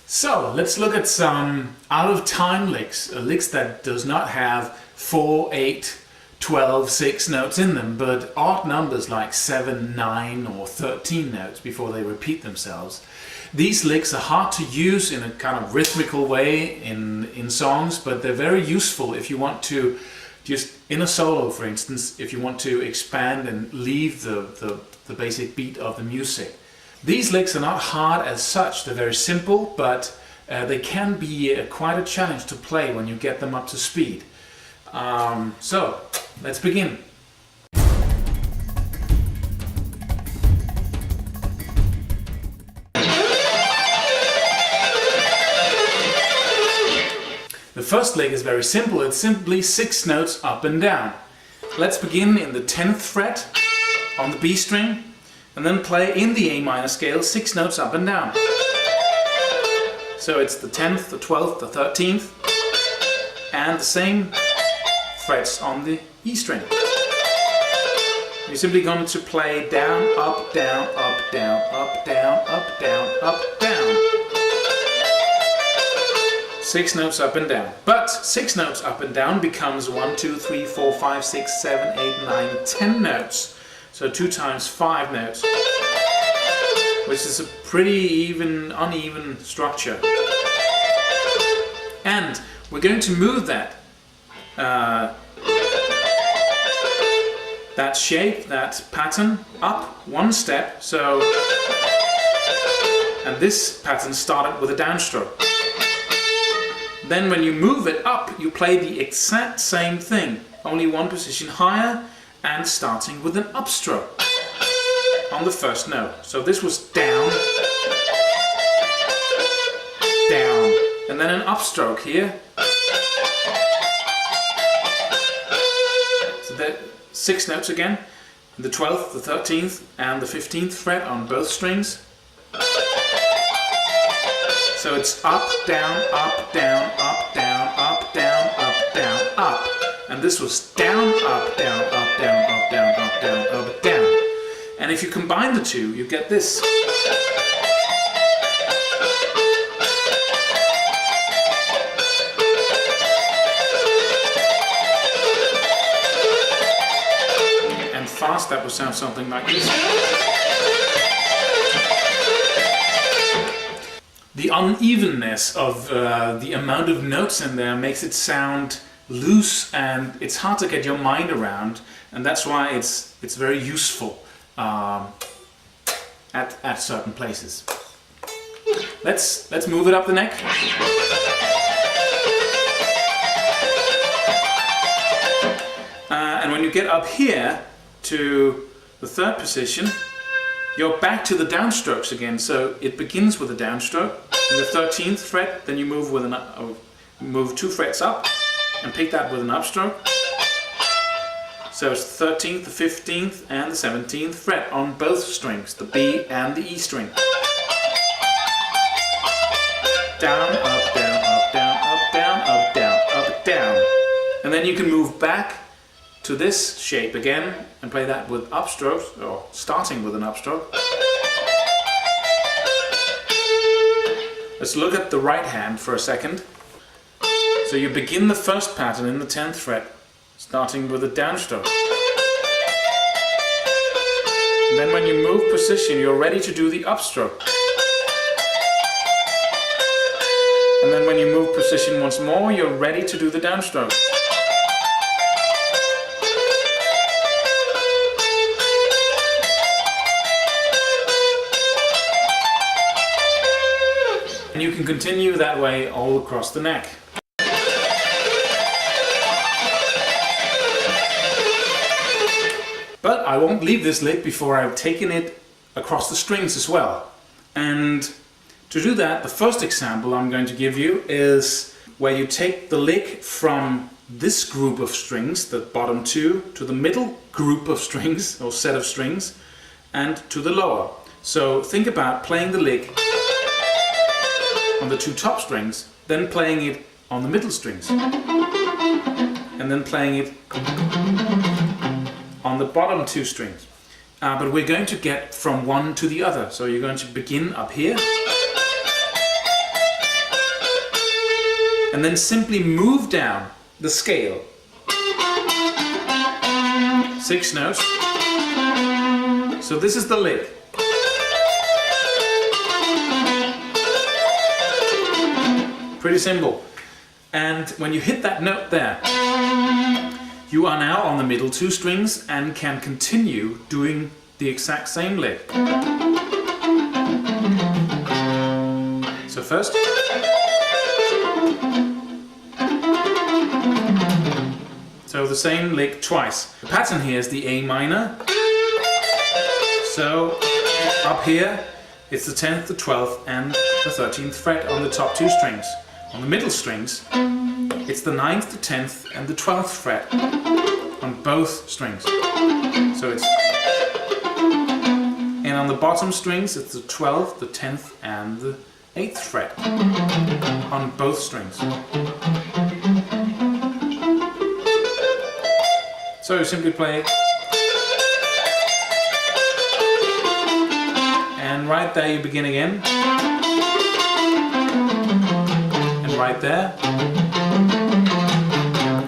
So let's look at some out-of-time licks, licks that does not have 4, 8, 12, 6 notes in them, but odd numbers like 7, 9 or 13 notes before they repeat themselves. These licks are hard to use in a kind of rhythmical way in songs, but they're very useful if you want to, just in a solo for instance, if you want to expand and leave the basic beat of the music. These licks are not hard as such, they're very simple, but they can be quite a challenge to play when you get them up to speed. So, let's begin. The first lick is very simple, it's simply 6 notes up and down. Let's begin in the 10th fret on the B string, and then play in the A minor scale 6 notes up and down. So it's the 10th, the 12th, the 13th, and the same frets on the E string. You're simply going to play down, up, down, up, down, up, down, up, down, up, down. 6 notes up and down. But 6 notes up and down becomes 1, 2, 3, 4, 5, 6, 7, 8, 9, 10 notes. So 2 times 5 notes, which is a pretty uneven structure. And we're going to move that shape, that pattern, up 1 step. So, and this pattern started with a downstroke. Then when you move it up, you play the exact same thing, only 1 position higher, and starting with an upstroke on the first note. So this was down, down, and then an upstroke here. So that 6 notes again, the 12th, the 13th, and the 15th fret on both strings. So it's up, down, up, down, up, down, up, down, up, down, up. And this was down, up, down, up, down, up, down, up, down, up, down. And if you combine the two, you get this. And fast, that would sound something like this. The unevenness of the amount of notes in there makes it sound loose, and it's hard to get your mind around, and that's why it's very useful at certain places. Let's move it up the neck. And when you get up here to the 3rd position, you're back to the downstrokes again. So it begins with a downstroke in the 13th fret, then you move with move 2 frets up and pick that with an upstroke. So it's the 13th, the 15th, and the 17th fret on both strings, the B and the E string. Down, up, down, up, down, up, down, up, down, up, down. And then you can move back to this shape again and play that with upstrokes, or starting with an upstroke. Let's look at the right hand for a second. So you begin the first pattern in the 10th fret, starting with a downstroke. And then when you move position, you're ready to do the upstroke. And then when you move position once more, you're ready to do the downstroke. And you can continue that way all across the neck. But I won't leave this lick before I've taken it across the strings as well. And to do that, the first example I'm going to give you is where you take the lick from this group of strings, the bottom 2, to the middle group of strings, or set of strings, and to the lower. So think about playing the lick on the 2 top strings, then playing it on the middle strings, and then playing it on the bottom 2 strings. But we're going to get from one to the other. So you're going to begin up here, and then simply move down the scale 6 notes. So this is the lick. Pretty simple. And when you hit that note there, you are now on the middle 2 strings and can continue doing the exact same lick. So first, so the same lick twice. The pattern here is the A minor. So up here it's the 10th, the 12th and the 13th fret on the top 2 strings. On the middle strings it's the 9th, the 10th and the 12th fret on both strings. So it's, and on the bottom strings it's the 12th, the 10th and the 8th fret on both strings. So you simply play, and right there you begin again, and right there,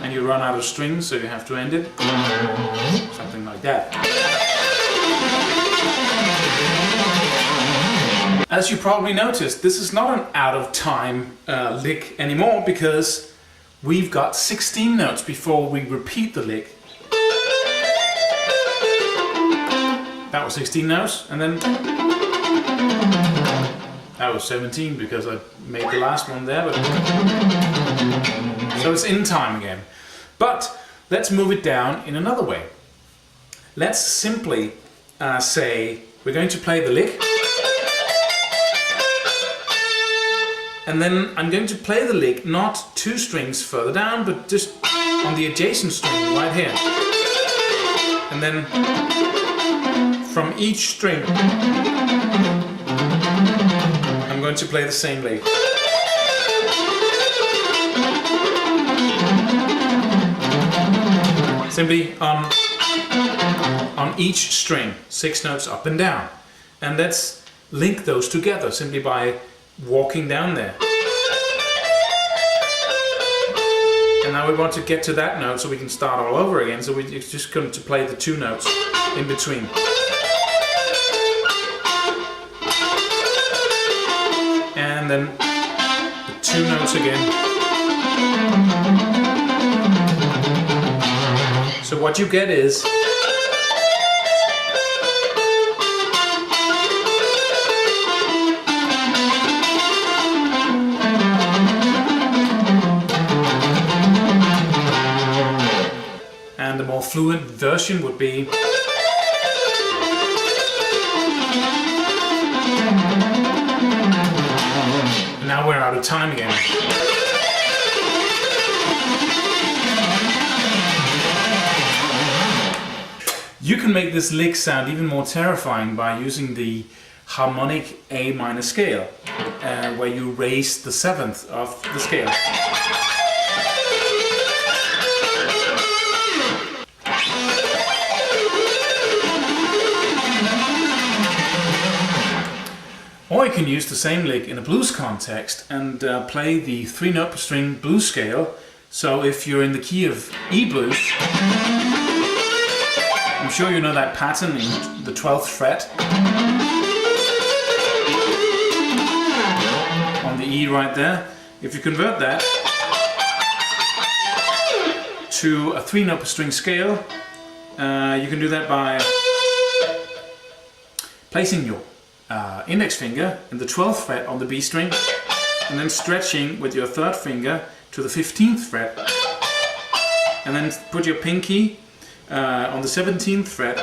and you run out of strings, so you have to end it, something like that. As you probably noticed, this is not an out of time lick anymore, because we've got 16 notes before we repeat the lick. That was 16 notes, and then that was 17 because I made the last one there, but so it's in time again. But let's move it down in another way. Let's simply say we're going to play the lick, and then I'm going to play the lick not 2 strings further down, but just on the adjacent string right here. And then from each string I'm going to play the same lick. Simply on each string, 6 notes up and down. And let's link those together simply by walking down there. And now we want to get to that note so we can start all over again, so we're just going to play the 2 notes in between. And then the 2 notes again. So what you get is and the more fluent version would be now we're out of time again. You can make this lick sound even more terrifying by using the harmonic A minor scale, where you raise the 7th of the scale. Or you can use the same lick in a blues context and play the 3 note per string blues scale. So if you're in the key of E blues, I'm sure you know that pattern in the 12th fret on the E right there. If you convert that to a 3 note per string scale, you can do that by placing your index finger in the 12th fret on the B string and then stretching with your 3rd finger to the 15th fret, and then put your pinky on the 17th fret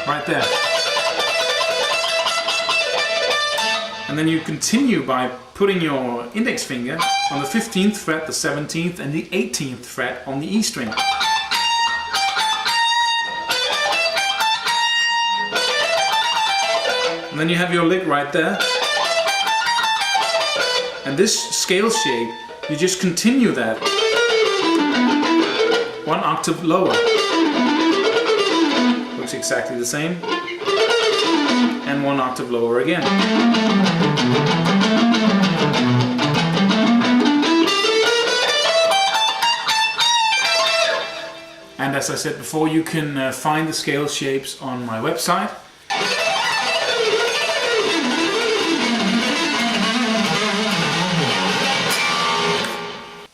right there, and then you continue by putting your index finger on the 15th fret, the 17th and the 18th fret on the E string. And then you have your lick right there. And this scale shape, you just continue that 1 octave lower. Looks exactly the same. And 1 octave lower again. And as I said before, you can find the scale shapes on my website.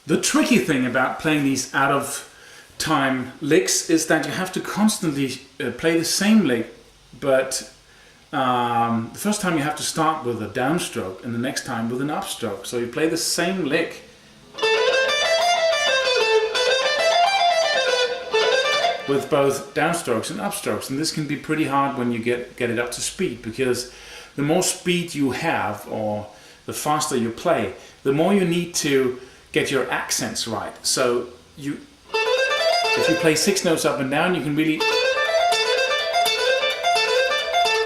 The tricky thing about playing these out of time licks is that you have to constantly play the same lick, but the first time you have to start with a downstroke and the next time with an upstroke. So you play the same lick with both downstrokes and upstrokes, and this can be pretty hard when you get it up to speed, because the more speed you have, or the faster you play, the more you need to get your accents right. So if you play 6 notes up and down, you can really,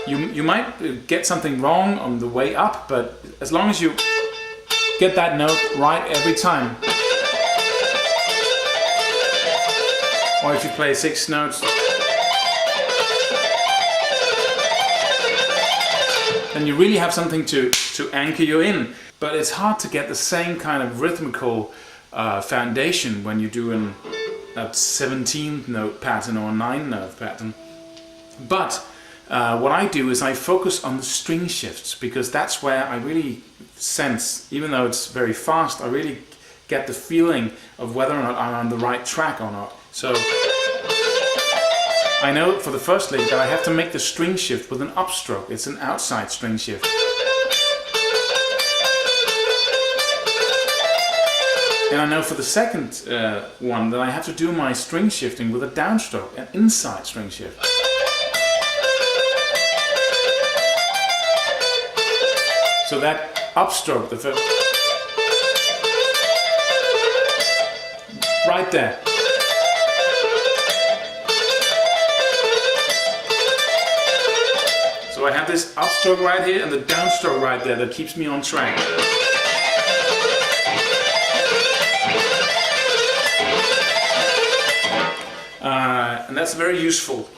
you might get something wrong on the way up, but as long as you get that note right every time, or if you play 6 notes, then you really have something to anchor you in. But it's hard to get the same kind of rhythmical foundation when you do a 17th note pattern or a 9 note pattern. But what I do is I focus on the string shifts, because that's where I really sense, even though it's very fast, I really get the feeling of whether or not I'm on the right track or not. So I know for the first lick that I have to make the string shift with an upstroke. It's an outside string shift. And I know for the second one that I have to do my string shifting with a downstroke, an inside string shift. So that upstroke, the first, right there. So I have this upstroke right here and the downstroke right there that keeps me on track. And that's very useful.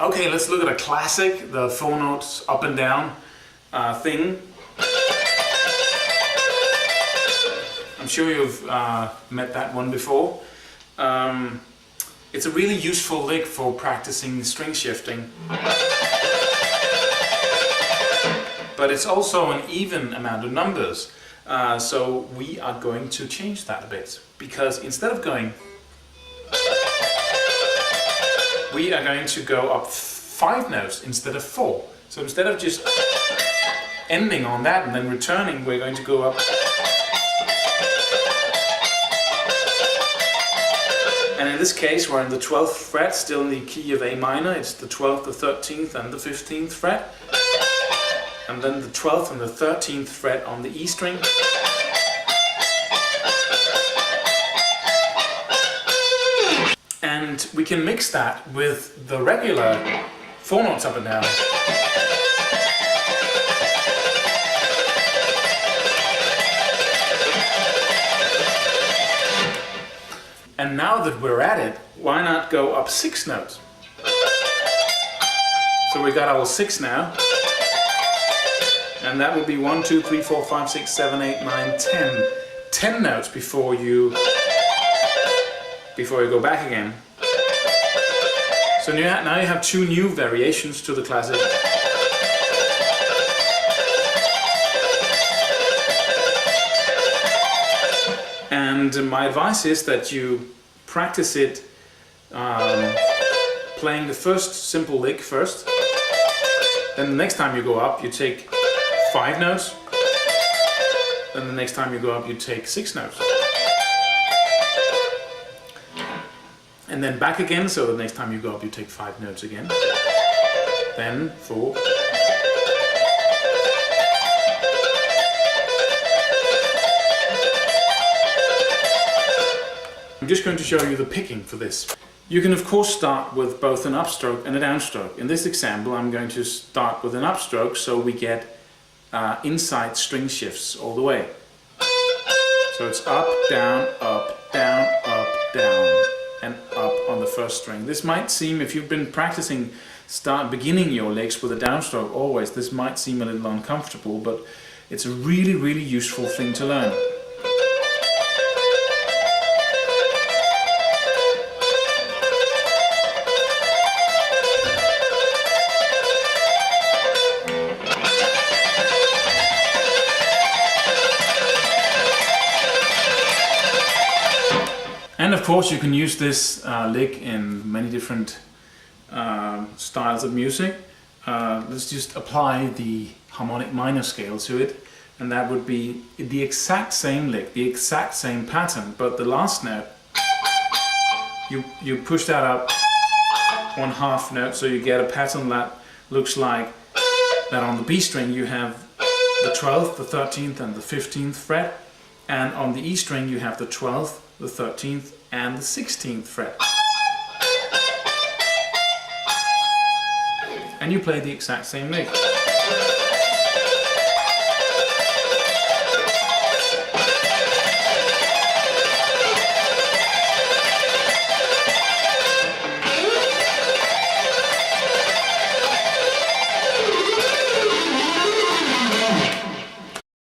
Okay, let's look at a classic, the 4 notes up and down thing. I'm sure you've met that one before. It's a really useful lick for practicing string shifting. But it's also an even amount of numbers. So we are going to change that a bit. Because instead of going, we are going to go up 5 notes instead of 4. So instead of just ending on that and then returning, we're going to go up. And in this case, we're in the 12th fret, still in the key of A minor. It's the 12th, the 13th, and the 15th fret. And then the 12th and the 13th fret on the E string. And we can mix that with the regular 4 notes up and down. And now that we're at it, why not go up 6 notes? So we got our 6 now. And that would be 1, 2, 3, 4, 5, 6, 7, 8, 9, 10. 10 notes before you go back again. So now you have 2 new variations to the classic. And my advice is that you practice it playing the first simple lick first. Then the next time you go up, you take 5 notes. Then the next time you go up, you take 6 notes. And then back again, so the next time you go up, you take 5 notes again. Then 4. I'm just going to show you the picking for this. You can of course start with both an upstroke and a downstroke. In this example, I'm going to start with an upstroke, so we get inside string shifts all the way. So it's up, down, and up on on the first string. This might seem, if you've been practicing beginning your licks with a downstroke always, this might seem a little uncomfortable, but it's a really, really useful thing to learn. And of course you can use this lick in many different styles of music. Let's just apply the harmonic minor scale to it, and that would be the exact same lick, the exact same pattern, but the last note, you push that up 1/2 note, so you get a pattern that looks like that. On the B string you have the 12th, the 13th and the 15th fret, and on the E string you have the 12th, the 13th and the 16th fret. And you play the exact same lick.